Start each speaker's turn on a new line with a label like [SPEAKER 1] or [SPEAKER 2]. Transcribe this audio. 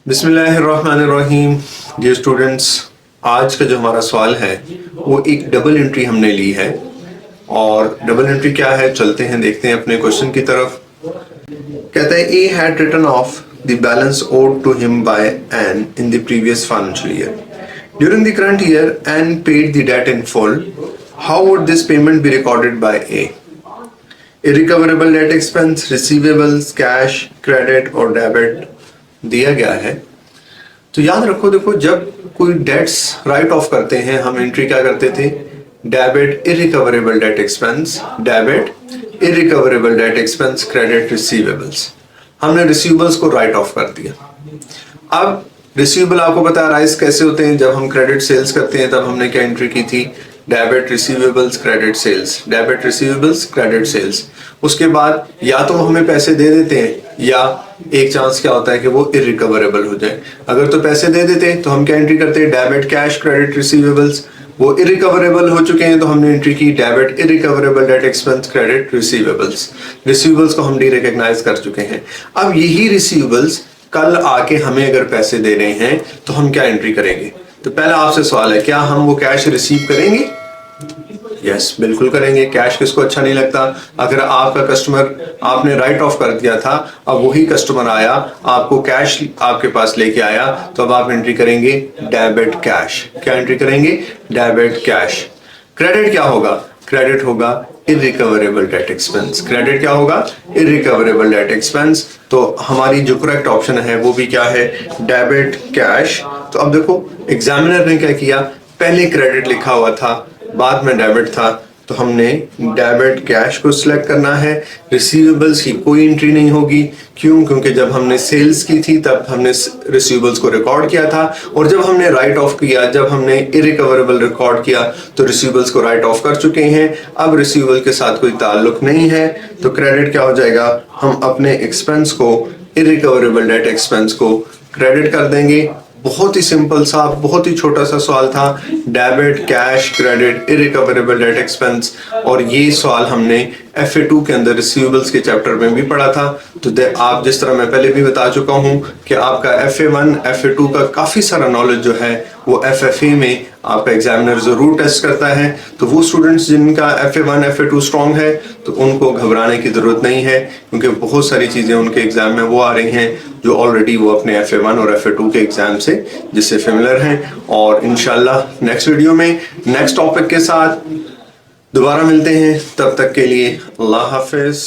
[SPEAKER 1] बिस्मिल्लाहिर्रहमानिर्रहीम। Dear students, आज का जो हमारा सवाल है वो एक डबल एंट्री हमने ली है। और डबल एंट्री क्या है, चलते हैं देखते हैं अपने क्वेश्चन की तरफ। कहता है A had written off the balance owed to him by N in the previous financial year. During the current year N paid the debt in full. How would this payment be recorded by A? Irrecoverable debt expense, receivables, cash, credit और debit दिया गया है। तो याद रखो, देखो जब कोई डेट्स राइट ऑफ करते हैं हम एंट्री क्या करते थे? Debit irrecoverable debt expense, debit irrecoverable debt expense, credit receivables. हमने रिसीवेबल्स को राइट ऑफ कर दिया। अब रिसीवेबल आपको पता है राइज कैसे होते हैं, जब हम क्रेडिट सेल्स करते हैं तब हमने क्या एंट्री की थी? Debit receivables credit sales, debit receivables credit sales. उसके बाद या तो हमें पैसे दे देते हैं या एक चांस क्या होता है कि वो इरिकवरेबल हो जाए। अगर तो पैसे दे देते तो हम क्या एंट्री करते हैं? Debit cash credit receivables. वो इरिकवरेबल हो चुके हैं तो हमने एंट्री की debit irrecoverable debt expense credit receivables. Receivables को हम डी रिकॉग्नाइज कर चुके हैं। अब यही रिसीवेबल्स कल आके हमें अगर पैसे दे रहे हैं तो हम क्या एंट्री करेंगे? तो पहला आपसे सवाल है, क्या हम वो कैश रिसीव करेंगे? यस, बिल्कुल करेंगे। कैश किसको अच्छा नहीं लगता? अगर आपका कस्टमर आपने राइट ऑफ कर दिया था, अब वही कस्टमर आया आपको कैश आपके पास लेके आया, तो अब आप एंट्री करेंगे डेबिट कैश। क्या एंट्री करेंगे? Debit cash. क्रेडिट क्या होगा? क्रेडिट होगा इरिकवरेबल डेट एक्सपेंस। क्रेडिट क्या होगा? Irrecoverable debt expense. तो हमारी जो करेक्ट ऑप्शन है वो भी क्या है? Debit cash. तो अब देखो एग्जामिनर ने क्या किया, पहले क्रेडिट लिखा हुआ था बाद में डेबिट था, तो हमने डेबिट कैश को सिलेक्ट करना है। रिसीवेबल्स की कोई एंट्री नहीं होगी। क्यों? क्योंकि जब हमने सेल्स की थी तब हमने रिसीवेबल्स को रिकॉर्ड किया था, और जब हमने राइट ऑफ किया, जब हमने इरिकवरेबल रिकॉर्ड किया तो रिसीवेबल्स को राइट ऑफ कर चुके हैं। अब रिसीवेबल के साथ कोई ताल्लुक नहीं है, तो क्रेडिट क्या हो जाएगा? हम अपने एक्सपेंस को, इरिकवरेबल डेट एक्सपेंस को क्रेडिट कर देंगे। बहुत ही सिंपल सा, बहुत ही छोटा सा सवाल था, debit cash credit irrecoverable debt expense. और ये सवाल हमने FA2 के अंदर रिसीवेबल्स के चैप्टर में भी पढ़ा था। तो आप जिस तरह मैं पहले भी बता चुका हूं कि आपका FA1 FA2 का काफी सारा नॉलेज जो है वो FFA में आपका एग्जामिनर जरूर टेस्ट करता है। तो वो स्टूडेंट्स जिनका FA1 FA2 स्ट्रॉन्ग है तो उनको घबराने की जरूरत नहीं है, क्योंकि बहुत सारी चीजें उनके एग्जाम में वो आ रही हैं जो ऑलरेडी वो अपने FA1 और FA2 के एग्जाम से जिससे फेमिलियर हैं। और इंशाल्लाह नेक्स्ट वीडियो में नेक्स्ट टॉपिक के साथ दोबारा मिलते हैं। तब तक के लिए अल्लाह हाफिज।